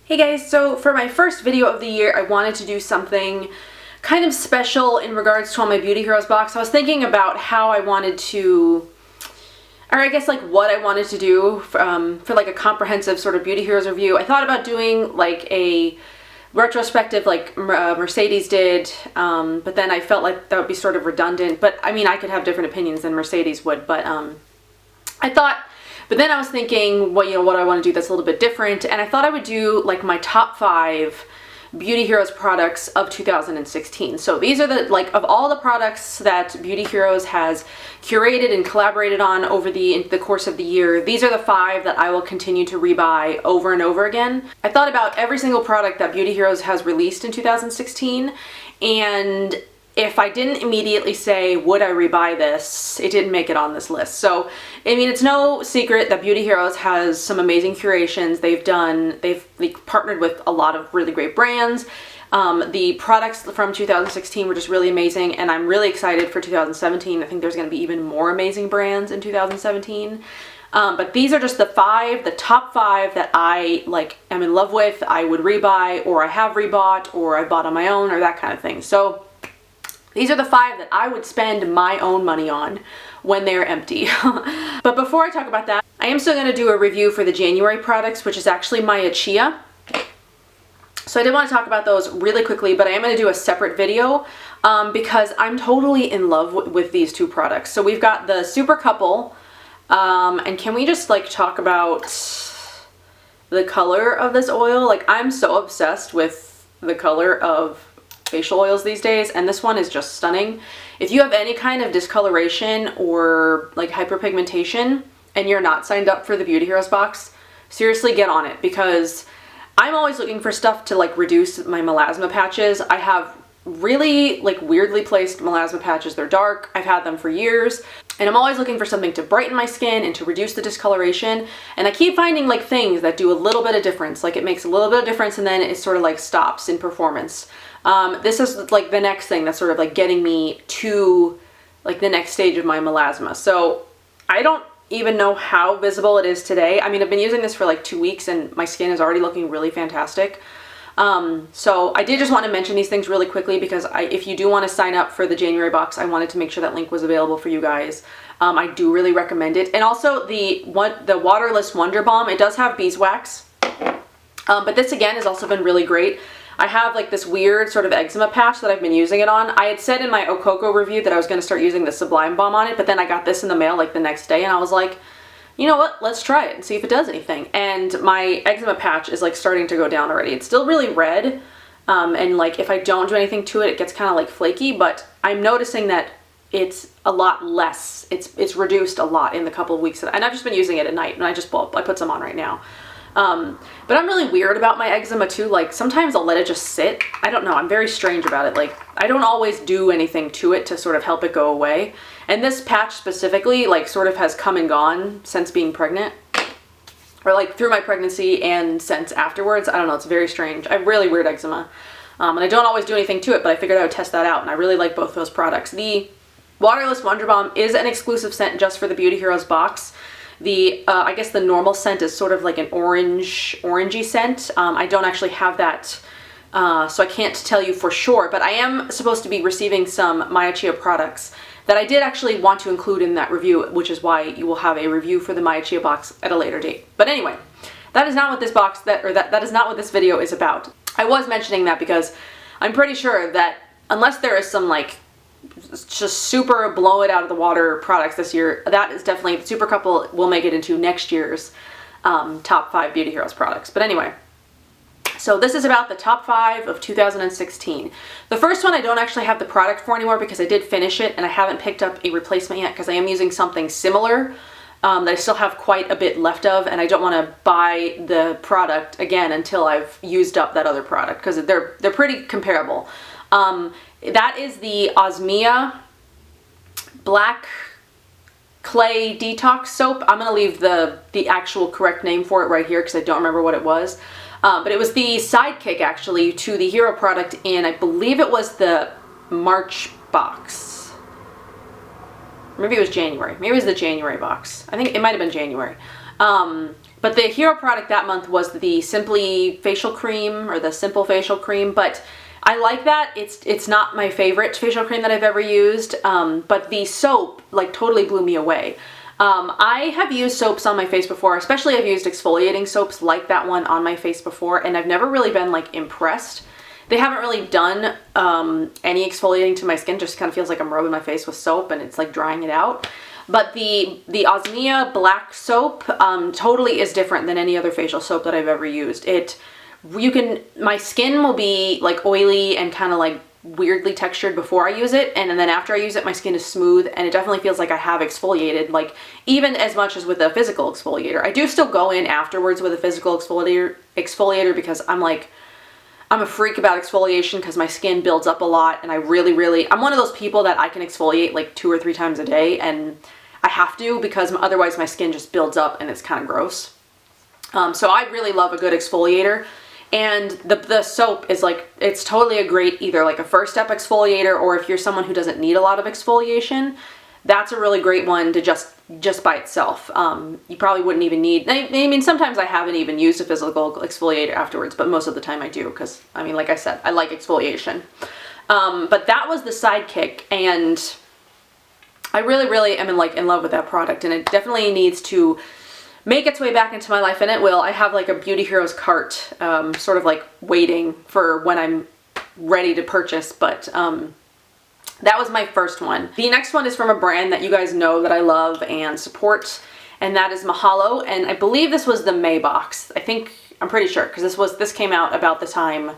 Hey guys, so for my first video of the year, I wanted to do something kind of special in regards to all my Beauty Heroes box. I was thinking about how I wanted to, or I guess like what I wanted to do for like a comprehensive sort of Beauty Heroes review. I thought about doing like a retrospective like Mercedes did, but then I felt like that would be sort of redundant. But I mean, I could have different opinions than Mercedes would, but but then I was thinking, well, what do I want to do that's a little bit different? And I thought I would do like my top 5 Beauty Heroes products of 2016. So these are the, like, of all the products that Beauty Heroes has curated and collaborated on over the course of the year, these are the 5 that I will continue to rebuy over and over again. I thought about every single product that Beauty Heroes has released in 2016, and if I didn't immediately say, would I rebuy this, it didn't make it on this list. So, I mean, it's no secret that Beauty Heroes has some amazing curations. They've partnered with a lot of really great brands. The products from 2016 were just really amazing, and I'm really excited for 2017. I think there's going to be even more amazing brands in 2017. But these are just the top 5 that I am in love with, I would rebuy, or I have rebought, or I bought on my own, or that kind of thing. So these are the 5 that I would spend my own money on when they're empty. But before I talk about that, I am still going to do a review for the January products, which is actually my Chia. So I did want to talk about those really quickly, but I am going to do a separate video because I'm totally in love with these 2 products. So we've got the Super Couple, and can we just like talk about the color of this oil? Like, I'm so obsessed with the color of facial oils these days, and this one is just stunning. If you have any kind of discoloration or like hyperpigmentation and you're not signed up for the Beauty Heroes box, seriously get on it, because I'm always looking for stuff to like reduce my melasma patches. I have really like weirdly placed melasma patches. They're dark. I've had them for years, and I'm always looking for something to brighten my skin and to reduce the discoloration. And I keep finding like things that do a little bit of difference. Like, it makes a little bit of difference and then it sort of like stops in performance. This is like the next thing that's sort of like getting me to like the next stage of my melasma. So I don't even know how visible it is today. I mean, I've been using this for like 2 weeks and my skin is already looking really fantastic. So I did just want to mention these things really quickly because if you do want to sign up for the January box, I wanted to make sure that link was available for you guys. I do really recommend it. And also the Waterless Wonderbalm, it does have beeswax, but this again has also been really great. I have like this weird sort of eczema patch that I've been using it on. I had said in my Okoko review that I was going to start using the Sublime Balm on it, but then I got this in the mail like the next day and I was like, you know what, let's try it and see if it does anything. And my eczema patch is like starting to go down already. It's still really red, and like if I don't do anything to it, it gets kind of like flaky, but I'm noticing that it's a lot less. It's reduced a lot in the couple of weeks, and I've just been using it at night, and I put some on right now. But I'm really weird about my eczema too. Like, sometimes I'll let it just sit. I don't know, I'm very strange about it. Like, I don't always do anything to it to sort of help it go away. And this patch specifically, like, sort of has come and gone since being pregnant. Or like through my pregnancy and since afterwards. I don't know, it's very strange. I have really weird eczema. And I don't always do anything to it, but I figured I would test that out, and I really like both those products. The Waterless Wonderbalm is an exclusive scent just for the Beauty Heroes box. The I guess the normal scent is sort of like an orangey scent. I don't actually have that, so I can't tell you for sure, but I am supposed to be receiving some Chia products that I did actually want to include in that review, which is why you will have a review for the Chia box at a later date. But anyway, that is not what this box, that is not what this video is about. I was mentioning that because I'm pretty sure that unless there is some like just super blow it out of the water products this year, that is definitely, the Super Couple will make it into next year's top 5 Beauty Heroes products. But anyway, so this is about the top 5 of 2016. The first one I don't actually have the product for anymore because I did finish it and I haven't picked up a replacement yet because I am using something similar that I still have quite a bit left of, and I don't want to buy the product again until I've used up that other product because they're pretty comparable. That is the Osmia Black Clay Detox Soap. I'm going to leave the actual correct name for it right here because I don't remember what it was. But it was the sidekick actually to the Hero product in, I believe it was the March box. Maybe it was January. Maybe it was the January box. I think it might have been January. But But the hero product that month was the Simply Facial Cream, or the Simple Facial Cream, but I like that. It's not my favorite facial cream that I've ever used, but the soap like totally blew me away. I have used soaps on my face before, especially I've used exfoliating soaps like that one on my face before, and I've never really been like impressed. They haven't really done any exfoliating to my skin, just kind of feels like I'm rubbing my face with soap and it's like drying it out. But the Osmia black soap totally is different than any other facial soap that I've ever used. My skin will be like oily and kind of like weirdly textured before I use it, and then after I use it my skin is smooth, and it definitely feels like I have exfoliated, like even as much as with a physical exfoliator. I do still go in afterwards with a physical exfoliator because I'm a freak about exfoliation because my skin builds up a lot, and I'm one of those people that I can exfoliate like 2 or 3 times a day, and I have to because otherwise my skin just builds up and it's kind of gross. So I really love a good exfoliator, and the soap is like, it's totally a great either like a first step exfoliator, or if you're someone who doesn't need a lot of exfoliation, that's a really great one to just by itself. You probably wouldn't even need, I mean, sometimes I haven't even used a physical exfoliator afterwards, but most of the time I do, because I mean, like I said, I like exfoliation. But that was the Sidekick, and I really am in love with that product, and it definitely needs to make its way back into my life, and it will. I have like a Beauty Heroes cart, sort of like waiting for when I'm ready to purchase, but that was my first one. The next one is from a brand that you guys know that I love and support, and that is Mahalo, and I believe this was the May box. I'm pretty sure, because this came out about the time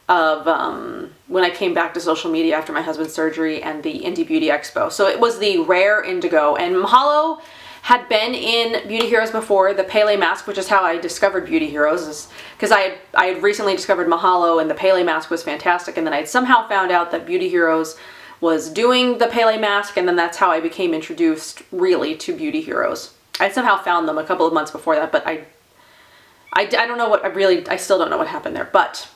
of when I came back to social media after my husband's surgery and the Indie Beauty Expo. So it was the Rare Indigo, and Mahalo had been in Beauty Heroes before. The Pele Mask, which is how I discovered Beauty Heroes, because I had recently discovered Mahalo, and the Pele Mask was fantastic, and then I'd somehow found out that Beauty Heroes was doing the Pele Mask, and then that's how I became introduced really to Beauty Heroes. I somehow found them a couple of months before that, but I don't know I still don't know what happened there, but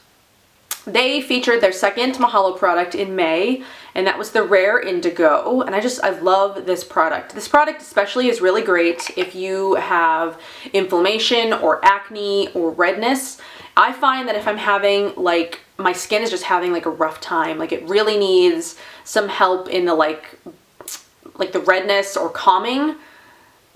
they featured their second Mahalo product in May, and that was the Rare Indigo, and I love this product. This product especially is really great if you have inflammation or acne or redness. I find that if I'm having like, my skin is just having like a rough time, like it really needs some help in the like the redness or calming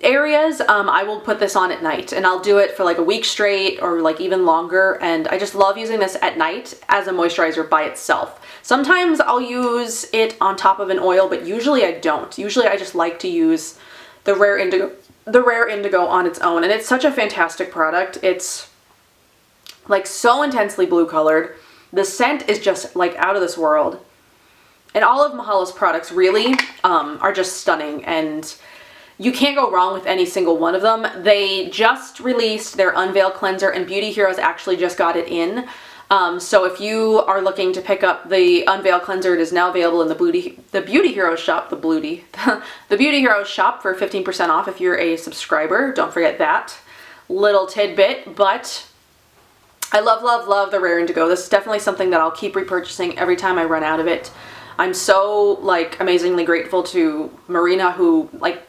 areas, I will put this on at night, and I'll do it for like a week straight or like even longer, and I just love using this at night as a moisturizer by itself. Sometimes I'll use it on top of an oil, but usually I don't. Usually I just like to use the Rare Indigo on its own, and it's such a fantastic product. It's like so intensely blue colored. The scent is just like out of this world, and all of Mahalo's products really are just stunning, and you can't go wrong with any single one of them. They just released their Unveil Cleanser, and Beauty Heroes actually just got it in. So if you are looking to pick up the Unveil Cleanser, it is now available in the Beauty Heroes shop, the Beauty Heroes shop for 15% off if you're a subscriber. Don't forget that little tidbit, but I love the Rare Indigo. This is definitely something that I'll keep repurchasing every time I run out of it. I'm so like amazingly grateful to Marina, who like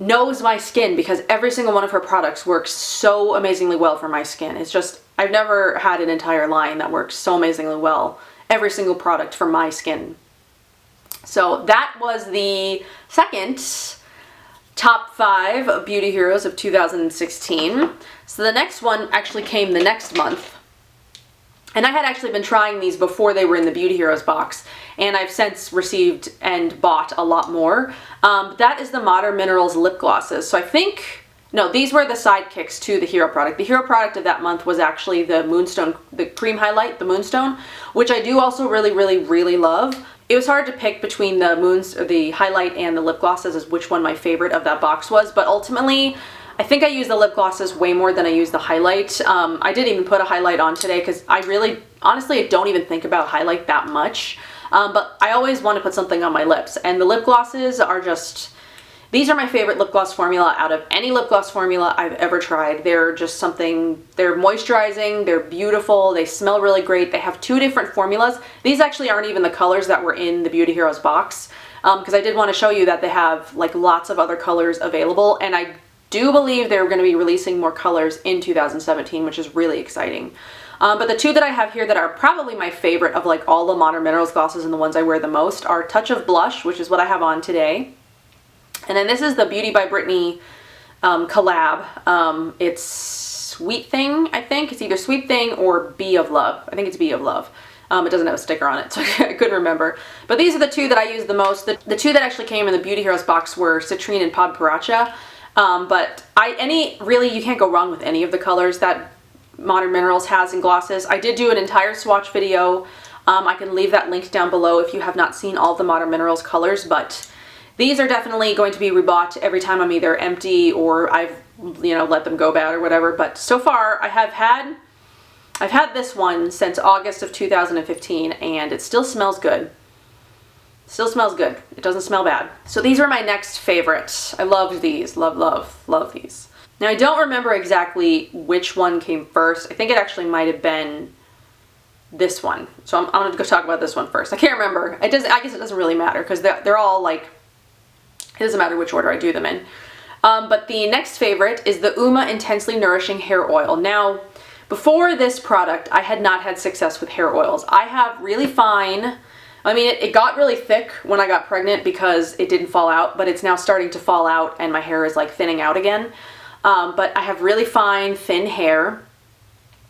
knows my skin, because every single one of her products works so amazingly well for my skin. It's just, I've never had an entire line that works so amazingly well, every single product for my skin. So that was the second top 5 of Beauty Heroes of 2016. So the next one actually came the next month. And I had actually been trying these before they were in the Beauty Heroes box, and I've since received and bought a lot more. That is the Modern Minerals lip glosses. So these were the sidekicks to the hero product. The hero product of that month was actually the Moonstone, the cream highlight, the Moonstone, which I do also really love. It was hard to pick between the highlight and the lip glosses as which one my favorite of that box was, but ultimately I think I use the lip glosses way more than I use the highlight. I didn't even put a highlight on today because honestly, I don't even think about highlight that much. But I always want to put something on my lips, and the lip glosses are these are my favorite lip gloss formula out of any lip gloss formula I've ever tried. They're just they're moisturizing, they're beautiful, they smell really great. They have 2 different formulas. These actually aren't even the colors that were in the Beauty Heroes box, because I did want to show you that they have like lots of other colors available, and do believe they're going to be releasing more colors in 2017, which is really exciting. But the two that I have here that are probably my favorite of like all the Modern Minerals glosses and the ones I wear the most are Touch of Blush, which is what I have on today. And then this is the Beauty by Brittany collab. It's Sweet Thing, I think. It's either Sweet Thing or Bee of Love. I think it's Bee of Love. It doesn't have a sticker on it, so I couldn't remember. But these are the two that I use the most. The two that actually came in the Beauty Heroes box were Citrine and Pod Paracha. But really, you can't go wrong with any of the colors that Modern Minerals has in glosses. I did do an entire swatch video. I can leave that link down below if you have not seen all the Modern Minerals colors, but these are definitely going to be rebought every time I'm either empty or I've, let them go bad or whatever. But so far, I've had this one since August of 2015, and it still smells good. Still smells good. It doesn't smell bad. So these were my next favorites. I loved these. Love these. Now I don't remember exactly which one came first. I think it actually might have been this one. So I'm going to go talk about this one first. I can't remember. I guess it doesn't really matter because they're all like, it doesn't matter which order I do them in. But the next favorite is the Uma Intensely Nourishing Hair Oil. Now, before this product, I had not had success with hair oils. I have really fine, it got really thick when I got pregnant because it didn't fall out, but it's now starting to fall out and my hair is like thinning out again. But I have really fine, thin hair,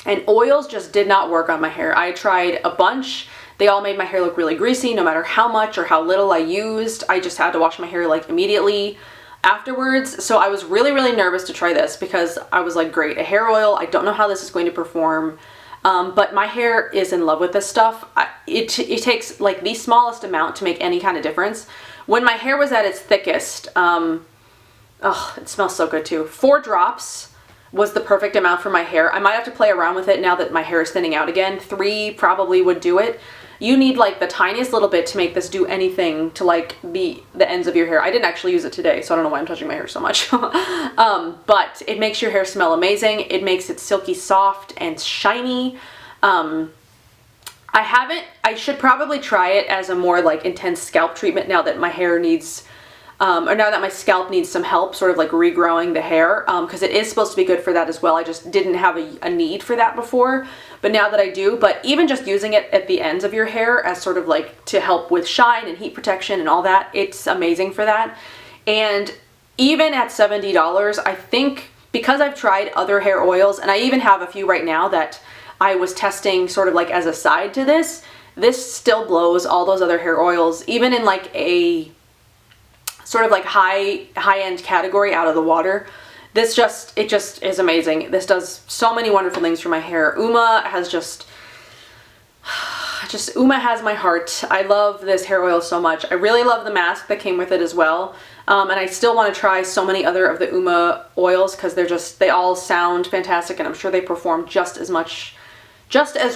and oils just did not work on my hair. I tried a bunch. They all made my hair look really greasy no matter how much or how little I used. I just had to wash my hair like immediately afterwards. So I was really, really nervous to try this because I was like, great, a hair oil. I don't know how this is going to perform. But my hair is in love with this stuff. It takes like the smallest amount to make any kind of difference. When my hair was at its thickest, oh, it smells so good too. 4 drops was the perfect amount for my hair. I might have to play around with it now that my hair is thinning out again. 3 probably would do it. You need like the tiniest little bit to make this do anything to like the ends of your hair. I didn't actually use it today, so I don't know why I'm touching my hair so much. But it makes your hair smell amazing. It makes it silky soft and shiny. I should probably try it as a more like intense scalp treatment now that my hair needs, or now that my scalp needs some help sort of like regrowing the hair, because it is supposed to be good for that as well. I just didn't have a need for that before, but now that I do. But even just using it at the ends of your hair as sort of like to help with shine and heat protection and all that, it's amazing for that. And even at $70, I think because I've tried other hair oils, and I even have a few right now that I was testing sort of like as a side to this, this still blows all those other hair oils, even in like a sort of like high-end category out of the water. It just is amazing. This does so many wonderful things for my hair. Uma has Uma has my heart. I love this hair oil so much. I really love the mask that came with it as well. And I still want to try so many other of the Uma oils because they all sound fantastic, and I'm sure they perform just as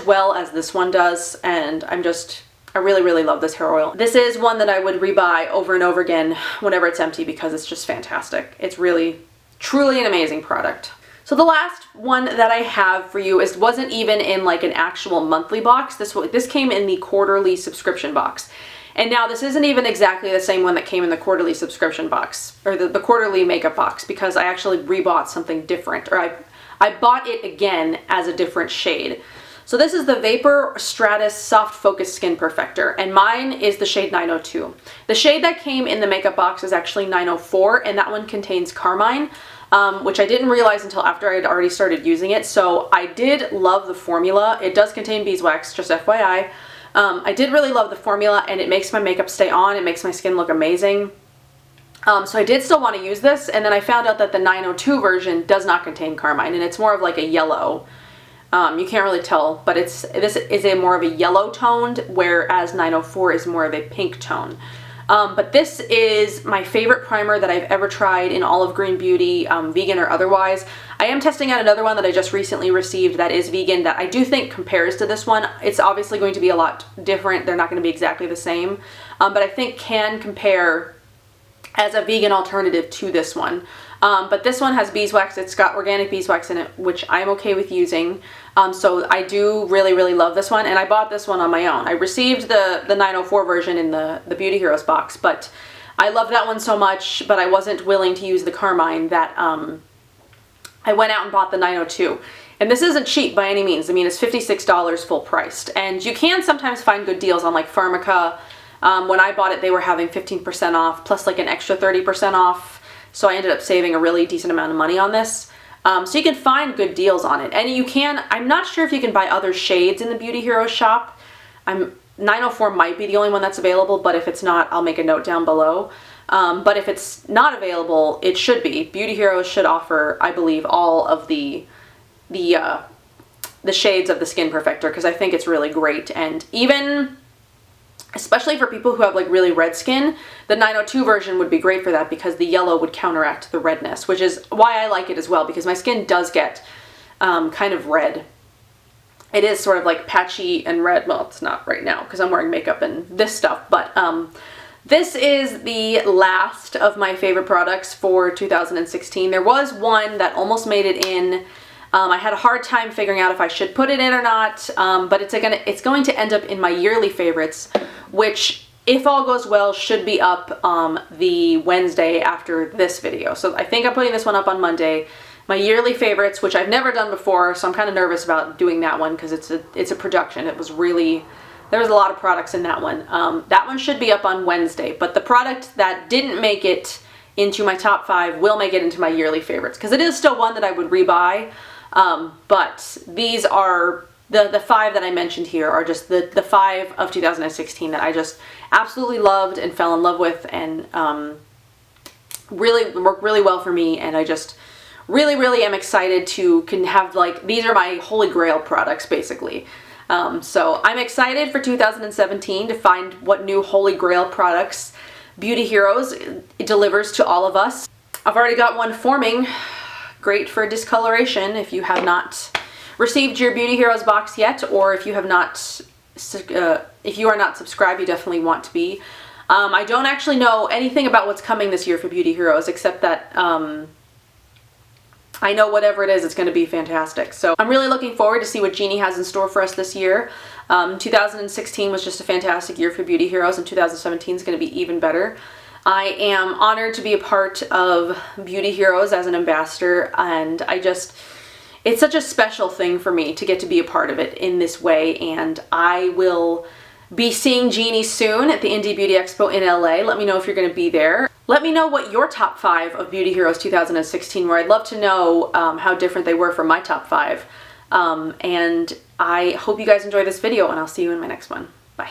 well as this one does. And I really, really love this hair oil. This is one that I would rebuy over and over again whenever it's empty because it's just fantastic. It's really, truly an amazing product. So the last one that I have for you wasn't even in like an actual monthly box. This came in the quarterly subscription box. And now this isn't even exactly the same one that came in the quarterly subscription box, or the quarterly makeup box, because I actually rebought something different, or I bought it again as a different shade. So this is the Vapor Stratus Soft Focus Skin Perfector, and mine is the shade 902. The shade that came in the makeup box is actually 904, and that one contains carmine, which I didn't realize until after I had already started using it. So I did love the formula. It does contain beeswax, just FYI. I did really love the formula, and it makes my makeup stay on. It makes my skin look amazing. So I did still want to use this, and then I found out that the 902 version does not contain carmine, and it's more of like a yellow. You can't really tell, but this is a more of a yellow toned, whereas 904 is more of a pink tone. But this is my favorite primer that I've ever tried in all of Green Beauty, vegan or otherwise. I am testing out another one that I just recently received that is vegan that I do think compares to this one. It's obviously going to be a lot different. They're not going to be exactly the same, but I think can compare as a vegan alternative to this one. But this one has beeswax. It's got organic beeswax in it, which I'm okay with using. So I do really, really love this one, and I bought this one on my own. I received the 904 version in the Beauty Heroes box, but I love that one so much, but I wasn't willing to use the carmine that I went out and bought the 902. And this isn't cheap by any means. I mean, it's $56 full priced. And you can sometimes find good deals on like Pharmaca. When I bought it, they were having 15% off plus like an extra 30% off. So I ended up saving a really decent amount of money on this. So you can find good deals on it. And you can, I'm not sure if you can buy other shades in the Beauty Hero shop. 904 might be the only one that's available, but if it's not, I'll make a note down below. But if it's not available, it should be. Beauty Heroes should offer, I believe, all of the shades of the Skin Perfector, because I think it's really great. And even, especially for people who have like really red skin, the 902 version would be great for that, because the yellow would counteract the redness, which is why I like it as well, because my skin does get kind of red. It is sort of like patchy and red. Well, it's not right now because I'm wearing makeup and this stuff, but this is the last of my favorite products for 2016. There was one that almost made it in. I had a hard time figuring out if I should put it in or not, but it's going to end up in my yearly favorites, which, if all goes well, should be up the Wednesday after this video. So I think I'm putting this one up on Monday. My yearly favorites, which I've never done before, so I'm kind of nervous about doing that one because it's a production. It was really, there was a lot of products in that one. That one should be up on Wednesday, but the product that didn't make it into my top 5 will make it into my yearly favorites, because it is still one that I would rebuy. But these are, the 5 that I mentioned here are just the 5 of 2016 that I just absolutely loved and fell in love with, and really worked really well for me, and I just really am excited to have, like, these are my holy grail products basically. So I'm excited for 2017 to find what new holy grail products Beauty Heroes delivers to all of us. I've already got one forming. Great for discoloration if you have not received your Beauty Heroes box yet, or if you have not, if you are not subscribed, you definitely want to be. I don't actually know anything about what's coming this year for Beauty Heroes, except that I know whatever it is, it's going to be fantastic. So I'm really looking forward to see what Jeannie has in store for us this year. 2016 was just a fantastic year for Beauty Heroes, and 2017 is going to be even better. I am honored to be a part of Beauty Heroes as an ambassador, and it's such a special thing for me to get to be a part of it in this way, and I will be seeing Jeannie soon at the Indie Beauty Expo in LA. Let me know if you're going to be there. Let me know what your top 5 of Beauty Heroes 2016 were. I'd love to know how different they were from my top 5. And I hope you guys enjoy this video, and I'll see you in my next one. Bye.